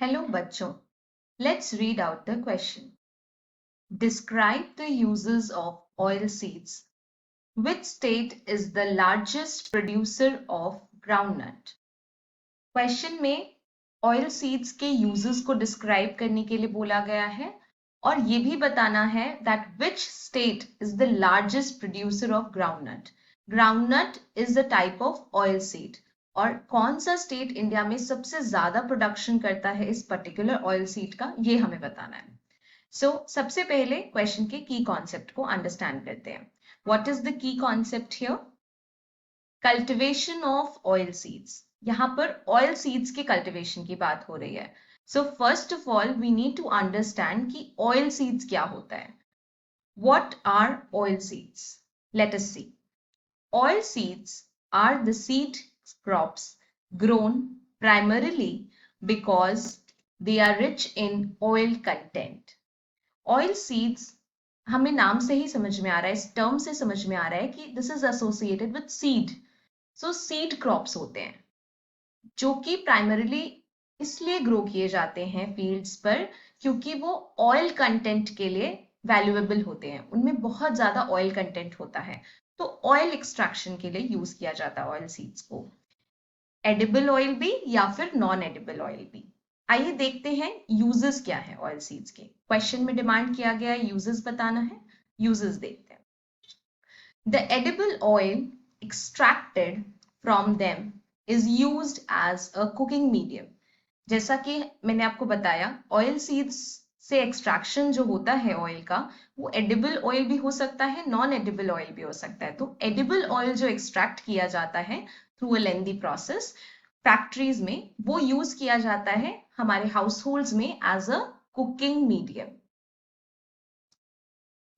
Hello बच्चों, let's read out the question. Describe the uses of oil seeds. Which state is the largest producer of groundnut? Question में oil seeds के uses को describe करने के लिए बोला गया है और ये भी बताना है that which state is the largest producer of groundnut. Groundnut is a type of oil seed. और कौन सा स्टेट इंडिया में सबसे ज्यादा प्रोडक्शन करता है इस पर्टिकुलर ऑयल सीड का, ये हमें बताना है. सबसे पहले क्वेश्चन के की कॉन्सेप्ट को अंडरस्टैंड करते हैं. What is the key concept here? Cultivation of oil seeds. यहाँ पर ऑयल सीड्स के कल्टिवेशन की बात हो रही है. First of all we need to understand कि ऑयल सीड्स क्या होता है. What are oil seeds? Let us see. Oil seeds are the seed crops grown primarily because they are rich in oil content. Oil seeds हमें नाम से ही समझ में आ रहा है, इस टर्म से समझ में आ रहा है कि this is associated with seed. So seed crops होते हैं जो कि प्राइमरीली इसलिए ग्रो किए जाते हैं फील्ड्स पर क्योंकि वो ऑयल कंटेंट के लिए वैल्यूएबल होते हैं. उनमें बहुत ज्यादा ऑयल कंटेंट होता है, तो ऑयल एक्सट्रैक्शन के लिए यूज किया जाता है ऑयल सीड्स को. एडिबल ऑयल भी या फिर नॉन एडिबल ऑयल भी. आइए देखते हैं यूजेस क्या है ऑयल सीड्स के. क्वेश्चन में डिमांड किया गया है यूजेस बताना है. यूजेस देखते हैं. The edible oil extracted from them is used as a cooking medium. जैसा कि मैंने आपको बताया ऑयल सीड्स से एक्सट्रैक्शन जो होता है ऑयल का वो एडिबल ऑयल भी हो सकता है, नॉन एडिबल ऑयल भी हो सकता है. तो एडिबल ऑयल जो एक्सट्रैक्ट किया जाता है through a lengthy process factories में, वो यूज किया जाता है हमारे हाउस होल्ड्स में एज अ कुकिंग मीडियम.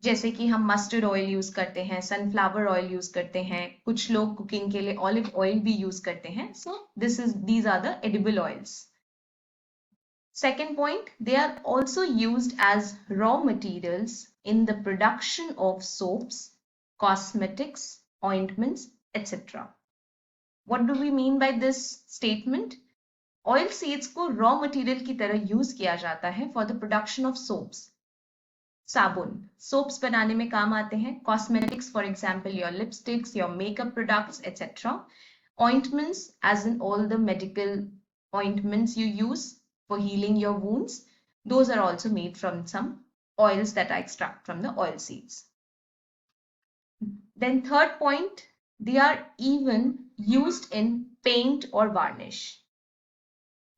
जैसे कि हम मस्टर्ड ऑयल यूज करते हैं, सनफ्लावर ऑयल यूज करते हैं, कुछ लोग कुकिंग के लिए ऑलिव ऑयल भी यूज करते हैं. These are the edible oils. Second point, they are also used as raw materials in the production of soaps, cosmetics, ointments, etc. What do we mean by this statement? Oil seeds को raw material की तरह use किया जाता है for the production of soaps. साबुन, soaps बनाने में काम आते हैं. Cosmetics, for example your lipsticks, your makeup products etcetera. Ointments, as in all the medical ointments you use for healing your wounds, those are also made from some oils that are extracted from the oil seeds. Then third point, they are even used in paint or varnish.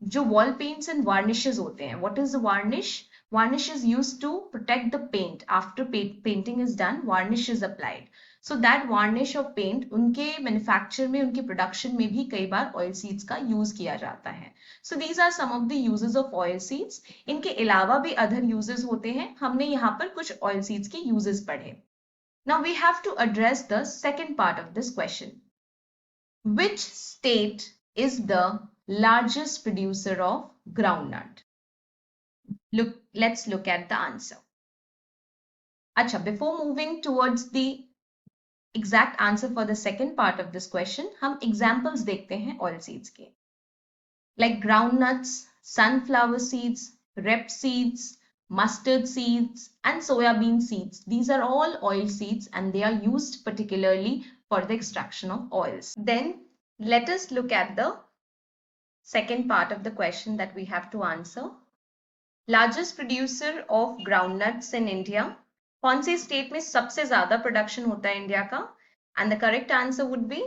जो wall paints and varnishes होते हैं, what is the varnish? Varnish is used to protect the paint. After painting is done, varnish is applied. So that varnish of paint उनके manufacture में, उनके production में भी कई बार oil seeds का use किया जाता है. So these are some of the uses of oil seeds. इनके अलावा भी other uses होते हैं. हमने यहाँ पर कुछ oil seeds के uses पढ़े. Now we have to address the second part of this question. Which state is the largest producer of groundnut? Let's look at the answer. Acha, before moving towards the exact answer for the second part of this question, हम examples देखते हैं oil seeds के. Like groundnuts, sunflower seeds, rape seeds, mustard seeds, and soybean seeds. These are all oil seeds and they are used particularly for the extraction of oils. Then let us look at the second part of the question that we have to answer. Largest producer of groundnuts in India. कौन सी state में सबसे ज्यादा production होता है India का? And the correct answer would be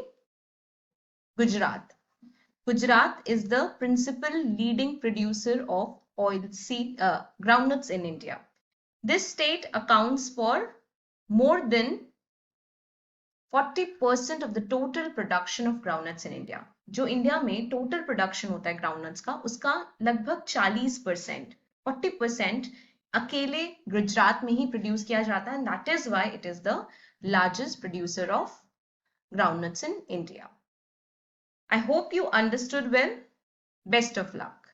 Gujarat. Gujarat is the principal leading producer of oil seed groundnuts in India. This state accounts for more than 40% of the total production of groundnuts in India. जो India में total production होता है groundnuts का, उसका लगभग 40%, 40% अकेले गुजरात में ही produce किया जाता है. That is why it is the largest producer of groundnuts in India. I hope you understood well. Best of luck.